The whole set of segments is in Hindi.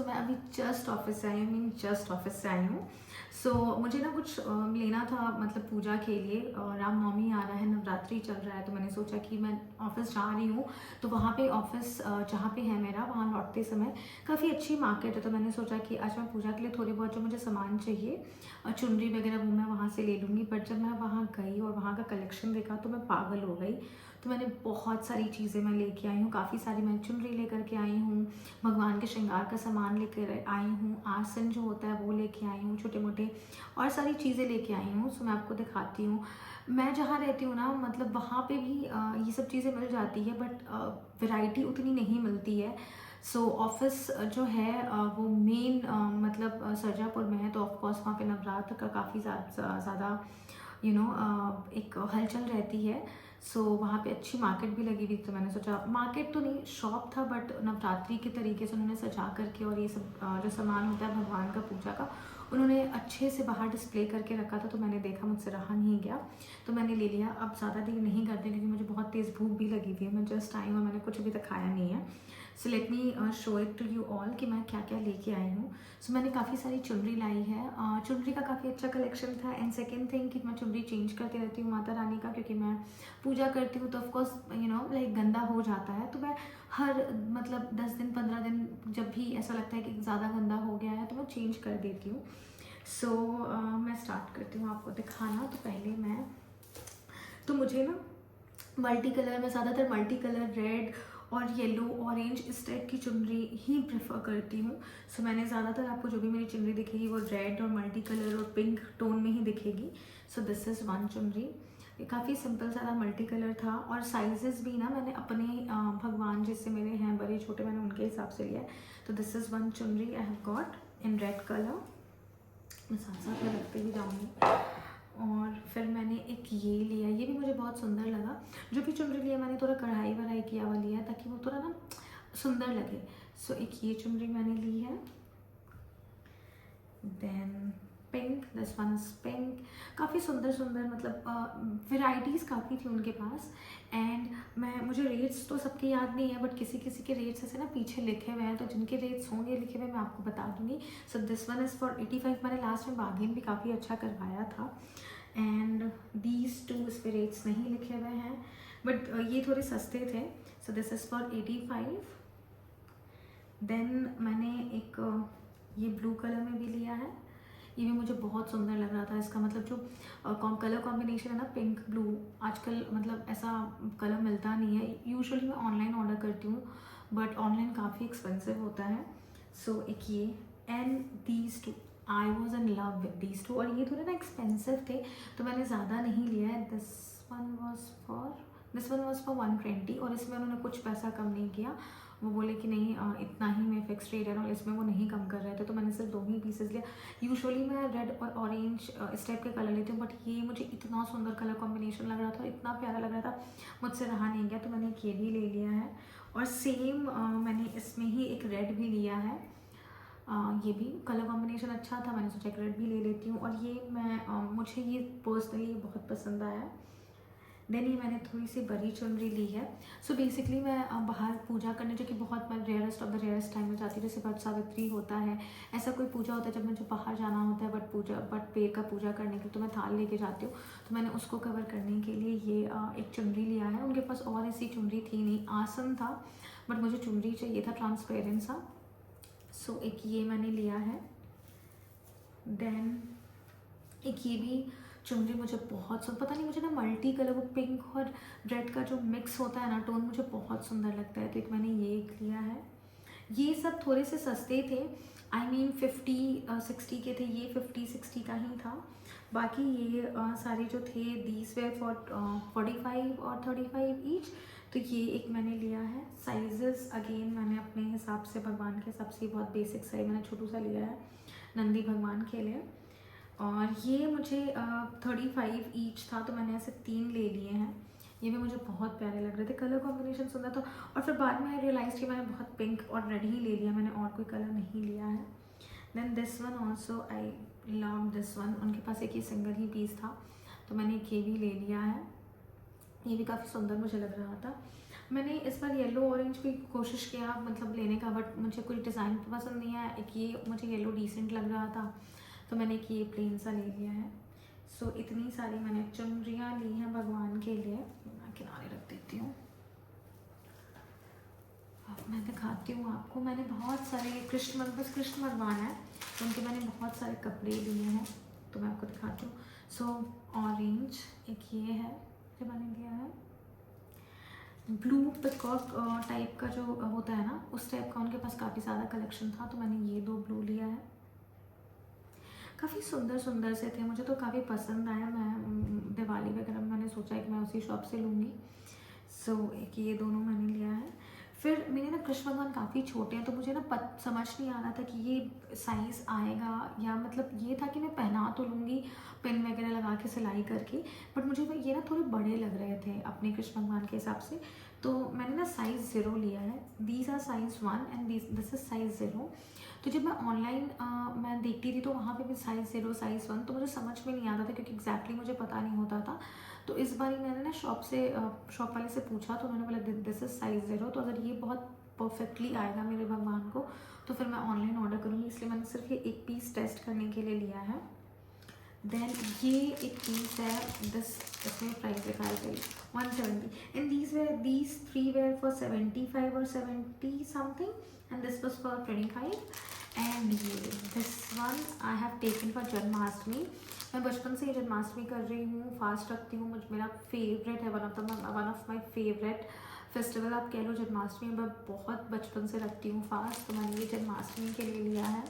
सो मैं अभी जस्ट ऑफिस से आई हूँ, जस्ट ऑफिस से आई हूँ। सो मुझे ना कुछ लेना था, मतलब पूजा के लिए। रामनवमी आ रहा है, नवरात्रि चल रहा है, तो मैंने सोचा कि मैं ऑफिस जा रही हूँ तो वहाँ पे ऑफिस जहाँ पे है मेरा, वहाँ लौटते समय काफ़ी अच्छी मार्केट है। तो मैंने सोचा कि आज मैं पूजा के लिए थोड़ी बहुत जो मुझे सामान चाहिए, चुनरी वगैरह, वो मैं वहाँ से ले लूँगी। बट जब मैं वहाँ गई और वहाँ का कलेक्शन देखा तो मैं पागल हो गई। तो मैंने बहुत सारी चीज़ें मैं लेके आई हूँ, काफ़ी सारी मैं चुनरी लेकर के आई हूँ, भगवान के श्रृंगार का सामान लेकर आई हूँ, आसन जो होता है वो लेके आई हूँ, छोटे मोटे और सारी चीज़ें लेके आई हूँ। सो मैं आपको दिखाती हूँ। मैं जहाँ रहती हूँ ना, मतलब वहाँ पे भी ये सब चीज़ें मिल जाती है, बट वैरायटी उतनी नहीं मिलती है। सो ऑफिस जो है वो मेन मतलब सरजापुर में है, तो ऑफकोर्स वहाँ पे नवरात्र का काफ़ी ज़्यादा एक हलचल रहती है। सो वहाँ पे अच्छी मार्केट भी लगी हुई थी। तो मैंने सोचा, मार्केट तो नहीं, शॉप था, बट नवरात्रि के तरीके से उन्होंने सजा करके और ये सब जो सामान होता है भगवान का पूजा का, उन्होंने अच्छे से बाहर डिस्प्ले करके रखा था। तो मैंने देखा, मुझसे रहा नहीं गया, तो मैंने ले लिया। अब ज़्यादा देर नहीं करते क्योंकि मुझे बहुत तेज़ भूख भी लगी थी। मैं जस्ट आई हूँ, मैंने कुछ अभी तक खाया नहीं है। So let me show it to you all कि मैं क्या क्या लेके आई हूँ। सो मैंने काफ़ी सारी चुनरी लाई है। चुनरी का काफ़ी अच्छा कलेक्शन था। एंड सेकेंड थिंग कि मैं चुनरी चेंज करती रहती हूँ माता रानी का, क्योंकि मैं पूजा करती हूँ तो ऑफकोर्स लाइक गंदा हो जाता है। तो मैं हर मतलब 10 दिन 15 दिन जब भी ऐसा लगता है कि ज़्यादा गंदा हो गया है तो मैं चेंज कर देती हूँ। सो मैं स्टार्ट करती हूँ आपको दिखाना। तो पहले मैं, तो मुझे ना मल्टी कलर, मैं ज़्यादातर मल्टी कलर रेड और येलो ऑरेंज इस टाइप की चुनरी ही प्रेफर करती हूँ। सो मैंने ज़्यादातर आपको जो भी मेरी चुनरी दिखेगी वो रेड और मल्टी कलर और पिंक टोन में ही दिखेगी। सो दिस इज़ वन चुनरी। ये काफ़ी सिंपल सा मल्टी कलर था, और साइजेस भी ना मैंने अपने भगवान जिससे मेरे हैं बड़े छोटे, मैंने उनके हिसाब से लिया है। तो दिस इज़ वन चुनरी I have got in red colour. मैं साथ साथ में रखते भी जाऊँगी। और फिर मैंने एक ये लिया, ये भी मुझे बहुत सुंदर लगा। जो भी चुनरी लिया मैंने थोड़ा कढ़ाई वढ़ाई किया हुआ लिया ताकि वो थोड़ा ना सुंदर लगे। सो एक ये चुनरी मैंने ली है। Then pink, this one is pink. काफ़ी सुंदर सुंदर, मतलब वेराइटीज़ काफ़ी थी उनके पास। एंड मुझे रेट्स तो सबके याद नहीं है, बट किसी किसी के रेट्स ऐसे ना पीछे लिखे हुए हैं, तो जिनके रेट्स होंगे लिखे हुए मैं आपको बता दूंगी। So this one is for 85। मैंने लास्ट में बार्गेन भी काफ़ी अच्छा करवाया था। एंड दीज टू इस पे रेट्स नहीं लिखे हुए हैं, बट ये थोड़े सस्ते थे। So this is for 85। देन मैंने एक ये ब्लू कलर में भी लिया है। ये भी मुझे बहुत सुंदर लग रहा था। इसका मतलब जो कलर कॉम्बिनेशन है ना, पिंक ब्लू, आजकल मतलब ऐसा कलर मिलता नहीं है। यूजुअली मैं ऑनलाइन ऑर्डर करती हूँ, बट ऑनलाइन काफ़ी एक्सपेंसिव होता है। सो एक ये, and these two, I was in love with these two. और ये थोड़े ना एक्सपेंसिव थे तो मैंने ज़्यादा नहीं लिया है। दिस वन वॉज फॉर 120, और इसमें उन्होंने कुछ पैसा कम नहीं किया। वो बोले कि नहीं इतना ही में फिक्स रेट है, और इसमें वो नहीं कम कर रहे थे, तो मैंने सिर्फ 2 ही पीसेस लिया। यूजुअली मैं रेड और ऑरेंज इस टाइप के कलर लेती हूँ, बट ये मुझे इतना सुंदर कलर कॉम्बिनेशन लग रहा था, इतना प्यारा लग रहा था, मुझसे रहा नहीं गया, तो मैंने एक ये भी ले लिया है। और सेम मैंने इसमें ही एक रेड भी लिया है। ये भी कलर कॉम्बिनेशन अच्छा था, मैंने सोचा एक रेड भी ले लेती हूँ। और ये मुझे ये पर्सनली बहुत पसंद आया। देन ये मैंने थोड़ी सी बड़ी चुनरी ली है। सो बेसिकली मैं बाहर पूजा करने, जो कि बहुत मैं rarest of the rarest time में जाती हूँ, जैसे वट सावित्री होता है, ऐसा कोई पूजा होता है जब मुझे बाहर जाना होता है बट पेड़ का पूजा करने के लिए, तो मैं थाल लेके जाती हूँ। तो मैंने उसको कवर करने के लिए ये एक चुनरी लिया है। उनके पास और ऐसी चुनरी थी नहीं, आसन था, बट मुझे चुनरी चाहिए था ट्रांसपेरेंट सा। सो एक ये मैंने लिया है। देन एक ये भी चुनरी मुझे बहुत पता नहीं, मुझे ना मल्टी कलर, वो पिंक और रेड का जो मिक्स होता है ना टोन, मुझे बहुत सुंदर लगता है, तो एक मैंने ये एक लिया है। ये सब थोड़े से सस्ते थे, आई मीन 50-60 के थे, ये 50-60 का ही था। बाकी ये सारे जो थे दीज वे फॉर 45 और 35 ईच। तो ये एक मैंने लिया है। साइजेस अगेन मैंने अपने हिसाब से, भगवान के हिसाब से बहुत बेसिक साइज मैंने छोटू सा लिया है नंदी भगवान के लिए। और ये मुझे 35 ईच था, तो मैंने ऐसे 3 ले लिए हैं। ये भी मुझे बहुत प्यारे लग रहे थे, कलर कॉम्बिनेशन सुंदर था। और फिर बाद में रियलाइज़ कि मैंने बहुत पिंक और रेड ही ले लिया, मैंने और कोई कलर नहीं लिया है। Then this one also I love this one. उनके पास एक ये सिंगल ही पीस था, तो मैंने एक ये भी ले लिया है। ये भी काफ़ी सुंदर मुझे लग रहा था। मैंने इस बार येलो ऑरेंज भी कोशिश किया मतलब लेने का, बट मुझे कोई डिज़ाइन पसंद नहीं आया। एक ये मुझे येलो डिसेंट लग रहा था, तो मैंने एक ये प्लेन सा ले लिया है। सो इतनी सारी मैंने चुनरियाँ ली हैं भगवान के लिए। मैं किनारे रख देती हूँ, अब मैं दिखाती हूँ आपको। मैंने बहुत सारे कृष्ण भगवान है, तो उनके मैंने बहुत सारे कपड़े लिए हैं, तो मैं आपको दिखाती हूँ। सो ऑरेंज एक ये है जो मैंने लिया है, ब्लू पिकॉक टाइप का जो होता है ना, उस टाइप का उनके पास काफ़ी ज़्यादा कलेक्शन था, तो मैंने ये 2 ब्लू लिया है। काफ़ी सुंदर सुंदर से थे, मुझे तो काफ़ी पसंद आया। मैं दिवाली वगैरह में मैंने सोचा है कि मैं उसी शॉप से लूँगी। सो एक ये दोनों मैंने लिया है। फिर मेरे ना कृष्ण भगवान काफ़ी छोटे हैं, तो मुझे ना समझ नहीं आ रहा था कि ये साइज़ आएगा, या मतलब ये था कि मैं पहना तो लूँगी पिन वगैरह लगा के सिलाई करके, बट मुझे ये ना थोड़े बड़े लग रहे थे अपने कृष्ण भगवान के हिसाब से, तो मैंने ना साइज़ 0 लिया है। These are size 1 and this is size 0। तो जब मैं ऑनलाइन मैं देखती थी तो वहाँ पे भी साइज़ 0 साइज़ 1, तो मुझे समझ में नहीं आता था क्योंकि एग्जैक्टली मुझे पता नहीं होता था। तो इस बार ही मैंने ना शॉप वाले से पूछा, तो उन्होंने बोला दिस इज़ साइज़ 0, तो अगर ये बहुत परफेक्टली आएगा मेरे भगवान को तो फिर मैं ऑनलाइन ऑर्डर करूँगी, इसलिए मैंने सिर्फ ये एक पीस टेस्ट करने के लिए लिया है। देन ये एक पीस है, इसमें प्राइस लिखा है 170, and these 3 were for 75 or 70 something, and this was for 25। And ये this one I have taken for Janmashtami. मैं बचपन से ही जन्माष्टमी कर रही हूँ, फास्ट रखती हूँ, मुझ मेरा फेवरेट है, one of my favourite festival आप कह लो जन्माष्टमी। मैं बहुत बचपन से रखती हूँ फास्ट, तो मैंने ये जन्माष्टमी के लिए लिया है।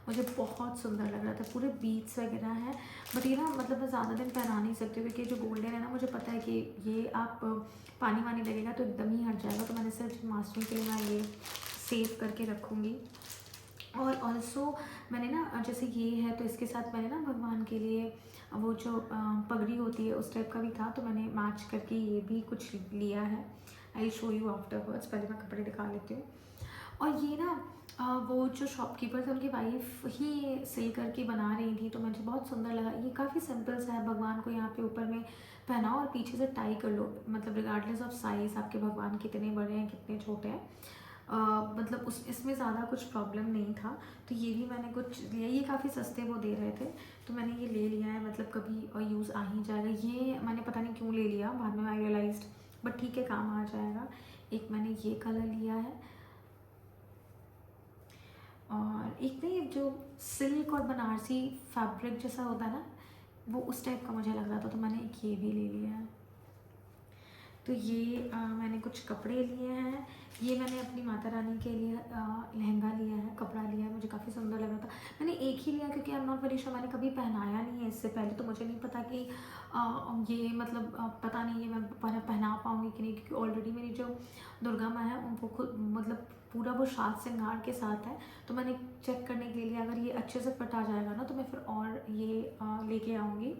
मुझे बहुत सुंदर लग रहा था, पूरे बीट्स वगैरह हैं, बट ये ना मतलब मैं ज़्यादा दिन पहना नहीं सकती क्योंकि जो गोल्डन है ना, मुझे पता है कि ये आप पानी वानी लगेगा तो एकदम ही हट जाएगा, तो मैंने सिर्फ जन्माष्टमी के लिए मैं ये सेव करके रखूँगी। और ऑल्सो मैंने ना जैसे ये है, तो इसके साथ मैंने ना भगवान के लिए वो जो पगड़ी होती है उस टाइप का भी था, तो मैंने मैच करके ये भी कुछ लिया है। आई शो यू आफ्टरवर्ड्स, पहले मैं कपड़े दिखा लेती हूँ। और ये ना वो जो शॉपकीपर थे उनकी वाइफ ही सेल करके बना रही थी, तो मुझे बहुत सुंदर लगा। ये काफ़ी सिंपल सा है, भगवान को यहाँ पे ऊपर में पहनाओ और पीछे से टाई कर लो, मतलब रिगार्डलेस ऑफ साइज़ आपके भगवान कितने बड़े हैं कितने छोटे हैं, मतलब इसमें ज़्यादा कुछ प्रॉब्लम नहीं था। तो ये भी मैंने कुछ लिया, ये काफ़ी सस्ते वो दे रहे थे, तो मैंने ये ले लिया है, मतलब कभी यूज़ आ ही जाएगा। ये मैंने पता नहीं क्यों ले लिया, बाद में आई रियलाइज्ड, बट ठीक है काम आ जाएगा। एक मैंने ये कलर लिया है, और एक ना ये जो सिल्क और बनारसी फैब्रिक जैसा होता है ना, वो उस टाइप का मुझे लग रहा था, तो मैंने एक ये भी ले लिया है। तो ये मैंने कुछ कपड़े लिए हैं। ये मैंने अपनी माता रानी के लिए लहंगा लिया है, कपड़ा लिया है, मुझे काफ़ी सुंदर लग रहा था। मैंने एक ही लिया क्योंकि I am not very sure, मैंने कभी पहनाया नहीं है इससे पहले, तो मुझे नहीं पता कि ये मतलब पता नहीं है मैं पहना पाऊँगी कि नहीं, क्योंकि ऑलरेडी मेरी जो दुर्गा माँ है उनको खुद मतलब पूरा वो साज श्रृंगार के साथ है, तो मैंने चेक करने के लिए अगर ये अच्छे से फिट आ जाएगा ना, तो मैं फिर और ये लेके आऊँगी।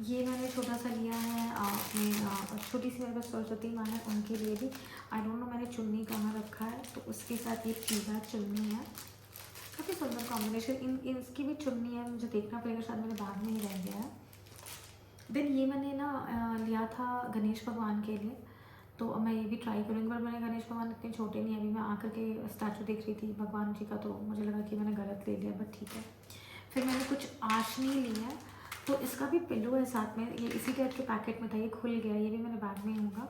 ये मैंने छोटा सा लिया है अपने छोटी सी मेरे पास सरस्वती माँ है उनके लिए भी। आई डोंट नो मैंने चुन्नी कहाँ रखा है, तो उसके साथ ये पीला चुन्नी है, काफ़ी सुंदर कॉम्बिनेशन। इसकी भी चुन्नी है, मुझे देखना पड़ेगा, शायद मेरे बैग में ही रह गया है। देन ये मैंने ना लिया था गणेश भगवान के लिए, तो मैं ये भी ट्राई करूँगी, पर मैंने गणेश भगवान इतने छोटे नहीं है। अभी मैं आकर के स्टैचू देख रही थी भगवान जी का, तो मुझे लगा कि मैंने गलत ले लिया, बट ठीक है। फिर मैंने कुछ आशनी ली है, तो इसका भी पिलो है साथ में, ये इसी टाइप के पैकेट में था, ये खुल गया, ये भी मेरे बैग में ही होगा।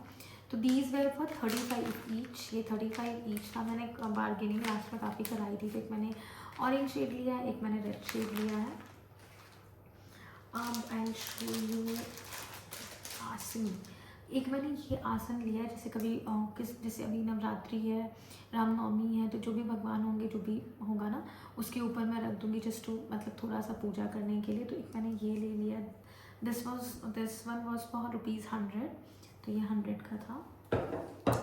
तो दीज वेयर फॉर 35 ईच, ये 35 ईच था। मैंने बार्गेनिंग लास्ट में काफ़ी कराई थी, तो एक मैंने ऑरेंज शेड लिया है, एक मैंने रेड शेड लिया है। अब आई शो यू आसन। एक मैंने ये आसन लिया है, जैसे कभी जैसे अभी नवरात्रि है, रामनवमी है, तो जो भी भगवान होंगे, जो भी होगा ना, उसके ऊपर मैं रख दूँगी जस्ट टू मतलब थोड़ा सा पूजा करने के लिए। तो एक मैंने ये ले लिया, दिस वन वॉज फॉर ₹100, तो ये 100 का था।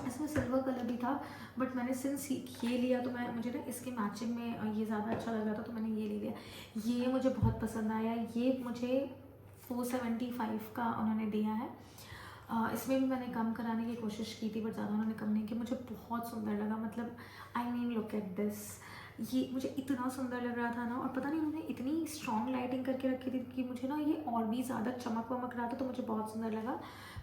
इसमें सिल्वर कलर भी था, बट मैंने सिंस ये लिया तो मुझे ना इसके मैचिंग में ये ज़्यादा अच्छा लग रहा था, तो मैंने ये ले लिया। ये मुझे बहुत पसंद आया, ये मुझे 475 का उन्होंने दिया है। इसमें भी मैंने कम कराने की कोशिश की थी, बट ज़्यादा उन्होंने कम नहीं किया। मुझे बहुत सुंदर लगा, मतलब I mean look at this, ये मुझे इतना सुंदर लग रहा था ना, और पता नहीं उन्होंने इतनी स्ट्रॉन्ग लाइटिंग करके रखी थी कि मुझे ना ये और भी ज़्यादा चमक वमक रहा था, तो मुझे बहुत सुंदर लगा।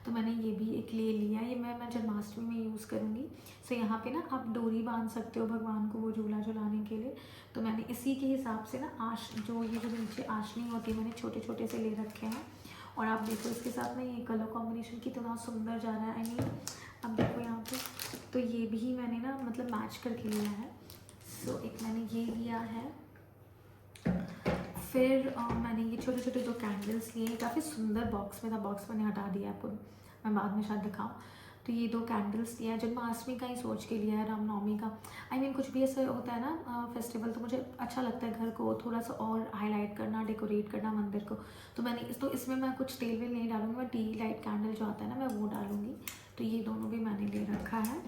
तो मैंने ये भी एक ले लिया, ये मैं जन्माष्टमी में यूज़ करूँगी। सो यहाँ पे ना आप डोरी बांध सकते हो भगवान को वो झूला झुलाने के लिए। तो मैंने इसी के हिसाब से ना जो नीचे आशनी होती है, मैंने छोटे छोटे से ले रखे हैं। और आप देखो इसके साथ ना ये कलर कॉम्बिनेशन कितना सुंदर जा रहा है। आई मीन अब देखो यहाँ पे, तो ये भी मैंने ना मतलब मैच करके लिया है। सो एक मैंने ये लिया है। फिर मैंने ये छोटे छोटे जो कैंडल्स लिए, काफ़ी सुंदर बॉक्स में था, बॉक्स मैंने हटा दिया आपको, मैं बाद में शायद दिखाऊँ। तो ये 2 कैंडल्स लिया है, जन्माष्टमी का ही सोच के लिया है, रामनवमी का। आई मीन कुछ भी ऐसा होता है ना फेस्टिवल, तो मुझे अच्छा लगता है घर को थोड़ा सा और हाईलाइट करना, डेकोरेट करना मंदिर को। तो मैंने तो इसमें मैं कुछ तेल वेल नहीं डालूंगी, मैं डी लाइट कैंडल जो आता है ना, मैं वो डालूंगी। तो ये दोनों भी मैंने ले रखा है।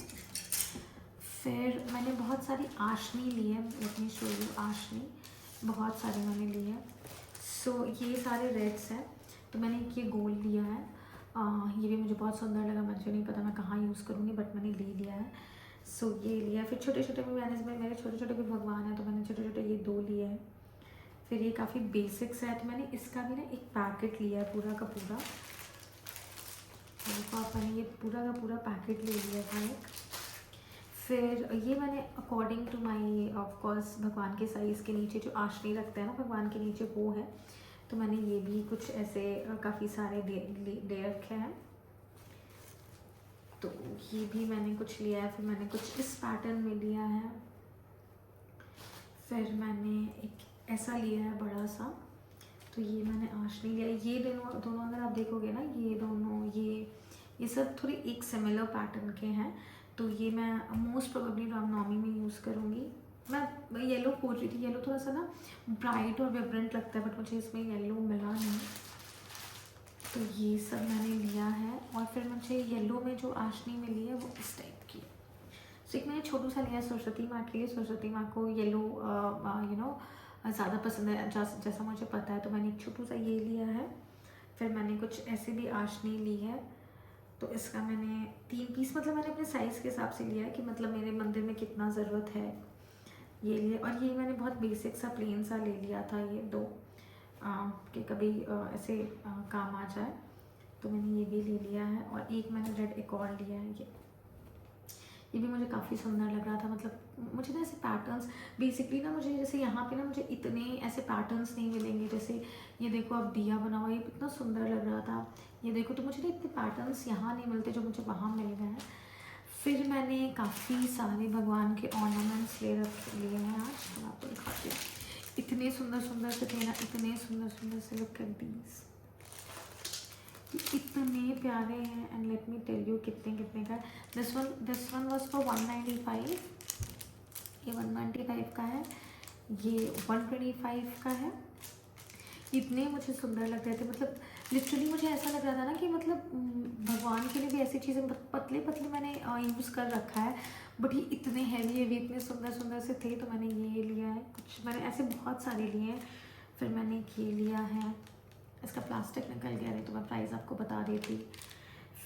फिर मैंने बहुत सारी आशनी ली है, let me show you. Ashni बहुत सारे मैंने लिए हैं। सो ये सारे रेड्स हैं। तो मैंने ये गोल्ड लिया है, ये भी मुझे बहुत सुंदर लगा। मुझे नहीं पता मैं कहाँ यूज़ करूँगी, बट मैंने ले लिया है। सो ये लिया। फिर छोटे छोटे भी मैंने, इसमें मेरे छोटे छोटे भी भगवान हैं, तो मैंने छोटे छोटे ये 2 लिए हैं। फिर ये काफ़ी बेसिक है, तो मैंने इसका भी ना एक पैकेट लिया है पूरा का पूरा। तो आप मैंने ये पूरा का पूरा पैकेट ले लिया था एक। फिर ये मैंने अकॉर्डिंग टू माई ऑफकोर्स भगवान के साइज़ के नीचे जो आशनी रखते हैं ना भगवान के नीचे, वो है। तो मैंने ये भी कुछ ऐसे काफ़ी सारे दे रखे हैं। तो ये भी मैंने कुछ लिया है। फिर मैंने कुछ इस पैटर्न में लिया है। फिर मैंने एक ऐसा लिया है बड़ा सा, तो ये मैंने आशनी लिया। ये दोनों अगर आप देखोगे ना, ये दोनों ये सब थोड़ी एक सिमिलर पैटर्न के हैं। तो ये मैं मोस्ट प्रोबेबली रामनवमी में यूज़ करूँगी। मैं येलो खोज रही थी, येलो थोड़ा सा ना ब्राइट और वाइब्रेंट लगता है, बट मुझे इसमें येलो मिला नहीं। तो ये सब मैंने लिया है। और फिर मुझे येलो में जो आशनी मिली है वो इस टाइप की। सो एक मैंने छोटू सा लिया सरस्वती माँ के लिए। सरस्वती माँ को येलो ज़्यादा पसंद है, जैसा मुझे पता है, तो मैंने एक छोटू सा ये लिया है। फिर मैंने कुछ ऐसे भी आशनी ली है। तो इसका मैंने 3 पीस, मतलब मैंने अपने साइज़ के हिसाब से लिया है कि मतलब मेरे मंदिर में कितना ज़रूरत है, ये लिए। और ये मैंने बहुत बेसिक सा प्लेन सा ले लिया था, ये 2 कि कभी ऐसे काम आ जाए। तो मैंने ये भी ले लिया है। और एक मैंने रेड एक और लिया है, ये भी मुझे काफ़ी सुंदर लग रहा था। मतलब मुझे ना ऐसे पैटर्न्स बेसिकली ना, मुझे जैसे यहाँ पे ना मुझे इतने ऐसे पैटर्न्स नहीं मिलेंगे। जैसे ये देखो अब दिया बना हुआ, ये इतना सुंदर लग रहा था। ये देखो, तो मुझे ना इतने पैटर्न्स यहाँ नहीं मिलते जो मुझे वहाँ मिल गए हैं। फिर मैंने काफ़ी सारे भगवान के ऑर्नामेंट्स लिए हैं। आज मैं आपको दिखाती हूँ, इतने सुंदर सुंदर से थे ना, इतने सुंदर सुंदर से। लुक एट दीज, इतने प्यारे हैं। And let me tell you कितने का। दिस वन वॉज फॉर 195, ये 195 का है, ये 125 का है। इतने मुझे सुंदर लग रहे थे, मतलब लिटरली मुझे ऐसा लग रहा था ना कि मतलब भगवान के लिए भी ऐसी चीज़ें पतले पतले मैंने यूज़ कर रखा है, बट ये इतने हैवी इतने सुंदर सुंदर से थे। तो मैंने ये लिया है, कुछ मैंने ऐसे बहुत सारे लिए हैं। फिर मैंने ये लिया है, इसका प्लास्टिक निकल गया, नहीं तो मैं प्राइस आपको बता देती।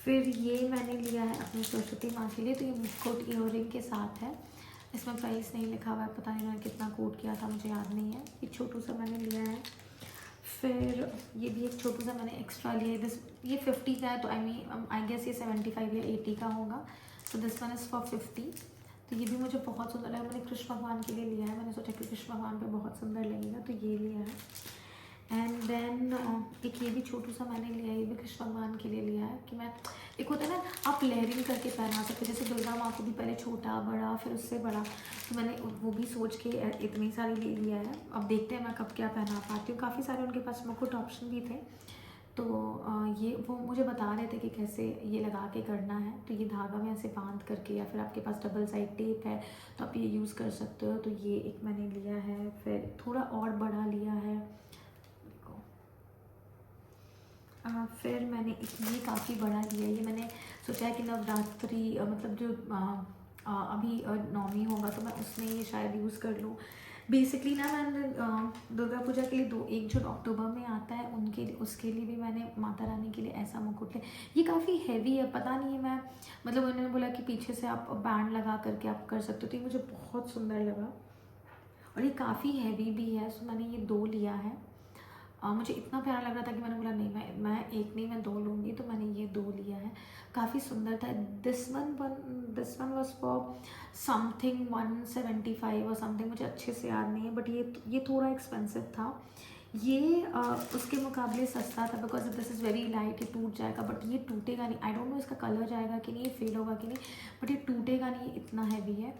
फिर ये मैंने लिया है अपनी सरस्वती माँ के लिए, तो ये मुस्कोट ईयरिंग के साथ है। इसमें प्राइस नहीं लिखा हुआ है, पता नहीं मैंने कितना कोट किया था, मुझे याद नहीं है। एक छोटू सा मैंने लिया है। फिर ये भी एक छोटू सा मैंने एक्स्ट्रा लिया है। ये 50 का है, तो आई गेस ये 75 या 80 का होगा। तो दिस वन इज़ फॉर 50। तो ये भी मुझे बहुत सुंदर लगा। मैंने कृष्ण भगवान के लिए लिया है, मैंने सोचा कि कृष्ण भगवान पे बहुत सुंदर लगेगा, तो ये लिया है। एंड देन एक ये भी छोटू सा मैंने लिया है, ये भी कृष्ण भगवान के लिए लिया है कि मैं, एक होता है ना आप लेयरिंग करके पहना सकते हो, जैसे दुर्गा माँ को भी पहले छोटा बड़ा फिर उससे बड़ा, तो मैंने वो भी सोच के इतनी सारी ले लिया है। अब देखते हैं मैं कब क्या पहना पाती हूँ। काफ़ी सारे उनके पास मुकुट ऑप्शन भी थे, तो ये वो मुझे बता रहे थे कि कैसे ये लगा के करना है। तो ये धागा में ऐसे बांध करके, या फिर आपके पास डबल साइड टेप है तो आप ये यूज़ कर सकते हो। तो ये एक मैंने लिया है। फिर थोड़ा और बड़ा लिया है। फिर मैंने ये काफ़ी बड़ा लिया है, ये मैंने सोचा है कि नवरात्रि मतलब जो अभी नवमी होगा तो मैं उसमें ये शायद यूज़ कर लूँ। बेसिकली ना मैंने दुर्गा पूजा के लिए एक जो अक्टूबर में आता है उसके लिए भी मैंने माता रानी के लिए ऐसा मुकुट लिया। ये काफ़ी हैवी है, पता नहीं है, मैं मतलब उन्होंने बोला कि पीछे से आप बैंड लगा करके आप कर सकते हो, तो ये मुझे बहुत सुंदर लगा। और ये काफ़ी हैवी भी है, सो मैंने ये 2 लिया है। मुझे इतना प्यारा लग रहा था कि मैंने बोला नहीं, मैं एक नहीं, मैं 2 लूँगी, तो मैंने ये 2 लिया है। काफ़ी सुंदर था। This one was for something 175 और समथिंग, मुझे अच्छे से याद नहीं है, बट ये थोड़ा एक्सपेंसिव था। ये उसके मुकाबले सस्ता था because this is very light, ये टूट जाएगा, बट ये टूटेगा नहीं। आई डोंट नो इसका कलर जाएगा कि नहीं, ये फेड होगा कि नहीं, बट ये टूटेगा नहीं, इतना हैवी है।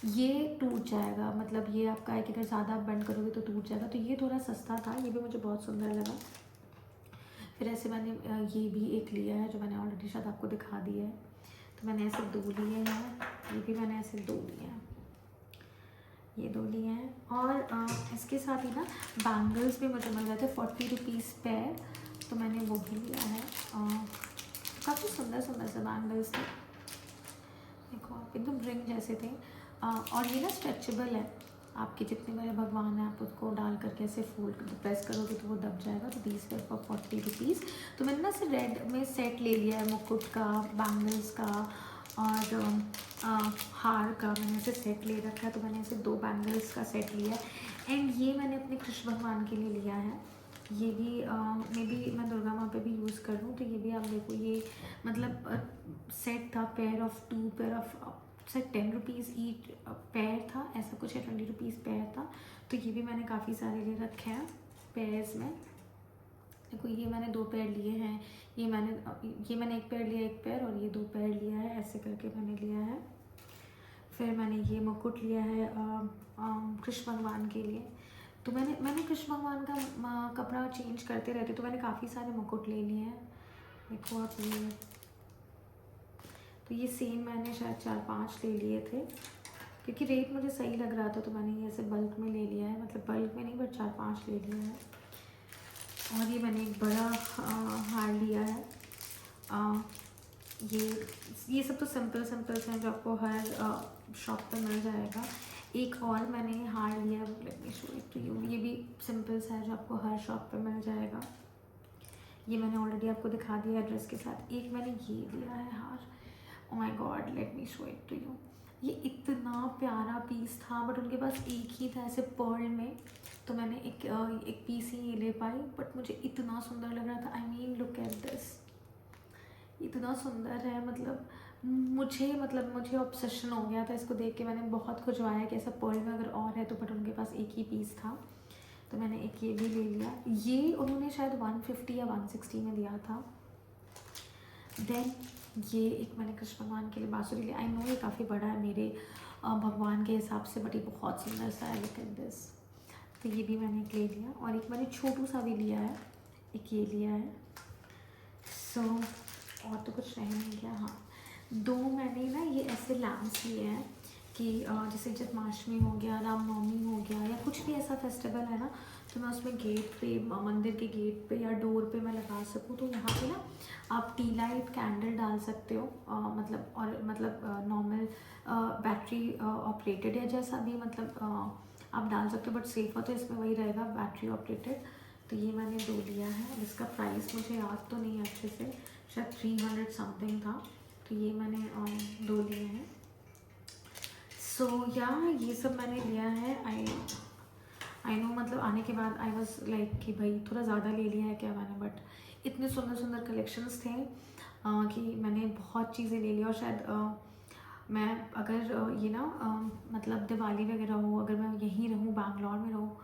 ये टूट जाएगा, मतलब ये आपका है कि अगर ज़्यादा आप बेंड करोगे तो टूट जाएगा। तो ये थोड़ा सस्ता था, ये भी मुझे बहुत सुंदर लगा। फिर ऐसे मैंने ये भी एक लिया है जो मैंने ऑलरेडी शायद आपको दिखा दिया है। तो मैंने ऐसे 2 लिए हैं, ये भी मैंने ऐसे 2 लिए हैं, ये 2 लिए हैं। और इसके साथ ही ना बैंगल्स भी मुझे मिल रहे थे 40 रुपीज़ पेयर, तो मैंने वो भी लिया है। काफ़ी सुंदर सुंदर से बैंगल्स थे, देखो आप एकदम रिंग जैसे थे। और ये ना स्ट्रेचेबल है, आपके जितने बड़े भगवान हैं आप उसको डाल करके ऐसे फोल्ड प्रेस करोगे तो वो दब जाएगा। तो 20 पेयर फॉर 40 रुपीज़। तो मैंने ना सिर्फ रेड में सेट ले लिया है, मुकुट का, बैंगल्स का और हार का मैंने ऐसे सेट ले रखा है। तो मैंने ऐसे 2 बैंगल्स का सेट लिया है। एंड ये मैंने अपने कृष्ण भगवान के लिए लिया है। ये भी मे बी मैं दुर्गा माँ पे भी यूज़ कर लूँ। तो ये भी आप देखो, ये मतलब सेट था, pair of 2 pair of sir 10 rupees each pair था, ऐसा कुछ है, 20 रुपीज़ पेयर था। तो ये भी मैंने काफ़ी सारे ले रखे हैं पेयर्स में। देखो ये मैंने 2 पेयर लिए हैं, ये मैंने 1 पेयर लिया, 1 पेयर, और ये 2 पेयर लिया है, ऐसे करके मैंने लिया है। फिर मैंने ये मुकुट लिया है कृष्ण भगवान के लिए। तो मैंने कृष्ण भगवान का कपड़ा चेंज करते रहती, तो मैंने काफ़ी सारे मुकुट ले लिए हैं। देखो आप ये, तो ये सेम मैंने शायद 4-5 ले लिए थे, क्योंकि रेट मुझे सही लग रहा था, तो मैंने ये ऐसे बल्क में ले लिया है, मतलब बल्क में नहीं बट 4-5 ले लिया है। और ये मैंने एक बड़ा हार लिया है। ये सब तो सिंपल हैं जो आपको हर शॉप पर मिल जाएगा। एक और मैंने हार लिया है, let me show it to you. ये भी सिंपल सा है जो आपको हर शॉप पर मिल जाएगा। ये मैंने ऑलरेडी आपको दिखा दिया है ड्रेस के साथ। एक मैंने ये लिया है हार, oh my God, let me show it to you. ये इतना प्यारा पीस था, बट उनके पास एक ही था ऐसे पर्ल में, तो मैंने एक पीस ही ले पाई, बट मुझे इतना सुंदर लग रहा था। I mean look at this, इतना सुंदर है, मुझे ऑब्सेशन हो गया था इसको देख के। मैंने बहुत खुजवाया कि ऐसा पर्ल में अगर और है तो, बट उनके पास एक ही पीस था, तो मैंने एक ये भी ले लिया। ये उन्होंने शायद 150 या 160 में दिया था। देन ये एक मैंने कृष्ण भगवान के लिए बांसुरी लिया। आई नो ये काफ़ी बड़ा है मेरे भगवान के हिसाब से, बट ये बहुत सुंदर सा है, लुक एट दिस। तो ये भी मैंने एक ले लिया, और एक मैंने छोटू सा भी लिया है, एक ये लिया है। सो और तो कुछ रह नहीं गया। हाँ, 2 मैंने ना ये ऐसे लैम्प्स लिए हैं कि जैसे जन्माष्टमी हो गया, रामनवमी हो गया, या कुछ भी ऐसा फेस्टिवल है ना, तो मैं उसमें गेट पे, मंदिर के गेट पे या डोर पे मैं लगा सकूँ। तो यहाँ पे ना आप टी लाइट कैंडल डाल सकते हो, मतलब नॉर्मल बैटरी ऑपरेटेड या जैसा भी, मतलब आप डाल सकते हो, बट सेफ़र तो इसमें वही रहेगा, बैटरी ऑपरेटेड। तो ये मैंने 2 लिया है, जिसका प्राइस मुझे याद तो नहीं अच्छे से, शायद 300 समथिंग था। तो ये मैंने 2 लिए हैं। सो ये सब मैंने लिया है। आई नो, मतलब आने के बाद आई वॉज लाइक कि भाई थोड़ा ज़्यादा ले लिया है क्या मैंने, बट इतने सुंदर सुंदर कलेक्शंस थे कि मैंने बहुत चीज़ें ले ली। और शायद मैं अगर ये ना मतलब दिवाली वगैरह हो, अगर मैं यहीं रहूँ, बैंगलोर में रहूँ,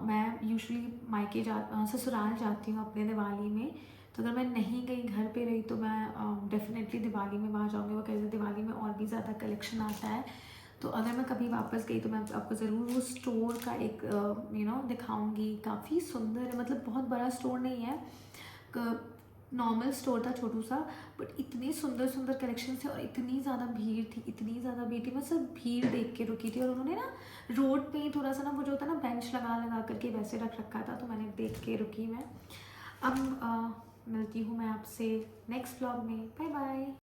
मैं यूजुअली ससुराल जाती हूँ अपने दिवाली में। तो अगर मैं नहीं गई, घर पे रही, तो मैं डेफिनेटली दिवाली में वहाँ जाऊँगी। वो कैसे दिवाली में और भी ज़्यादा कलेक्शन आता है। तो अगर मैं कभी वापस गई तो मैं आपको ज़रूर वो स्टोर का एक दिखाऊंगी। काफ़ी सुंदर है, मतलब बहुत बड़ा स्टोर नहीं है, नॉर्मल स्टोर था, छोटू सा, बट इतने सुंदर सुंदर कलेक्शन थे और इतनी ज़्यादा भीड़ थी। मैं सिर्फ भीड़ देख के रुकी थी, और उन्होंने ना रोड पे ही थोड़ा सा ना वो जो होता है ना बेंच लगा करके वैसे रख रखा था, तो मैंने देख के रुकी मैं। अब मिलती हूँ मैं आपसे नेक्स्ट व्लॉग में। Bye bye.